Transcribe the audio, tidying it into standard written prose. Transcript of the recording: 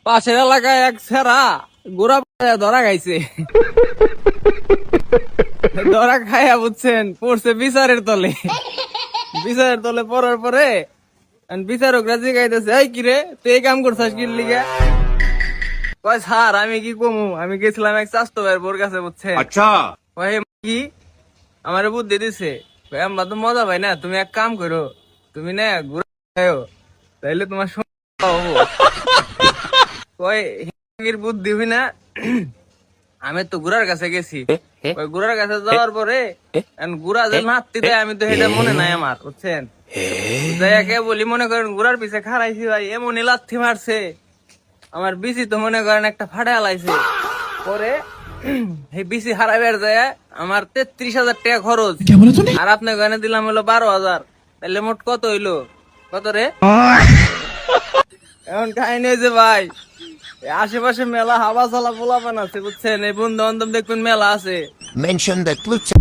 পাশের এলাকায় এক ছেড়া গোড়া ধরা খাইছে। ধরা খাইয়া বুঝছেন পড়ছে বিচারের তলে। বিচারের তলে পড়ার পরে বিচারক রাজি গাইতেছে, এই কিরে তুই এই কাম করছিস কি লিগা? কয় স্যার আমি কি কমু, আমি গেছিলাম এক স্বাস্থ্য ভাইয়ের বোর কাছে বুঝছেন। अच्छा কয় কি আমার বুদ্ধি দিছে, কয় আমরা তো মজা ভাই না, তুমি এক কাম করো, তুমি না ঘুরে খাও, তাইলে তোমার সমস্যা হবো। কয় হিঙ্গির বুদ্ধি হই না, আমি তো গুড়ার কাছে গেছি। কয় গুড়ার কাছে যাওয়ার পরে গুড়া যে নাতি দেয় আমি তো সেটা মনে নাই আমার বুঝছেন। যাইয়াকে বলি মনে করেন গুড়ার পিছে খারাইছি ভাই, এমনই লাথি মারছে আমার বিসি তো মনে করেন একটা ফাটা লাইছে। পরে এই বিসি হারাইবার যায় আমার 33,000 টাকা খরচ, আর আপনার গানে দিলাম হলো 12,000, তাহলে মোট কত হইলো? কত রে? এখন কাহিনী হয়েছে ভাই, এই আশেপাশে মেলা হাওয়া চালা পোলাপান আছে বুঝছেন, এই বন্ধু বান্ধব দেখবেন মেলা আছে। Mention that Pluto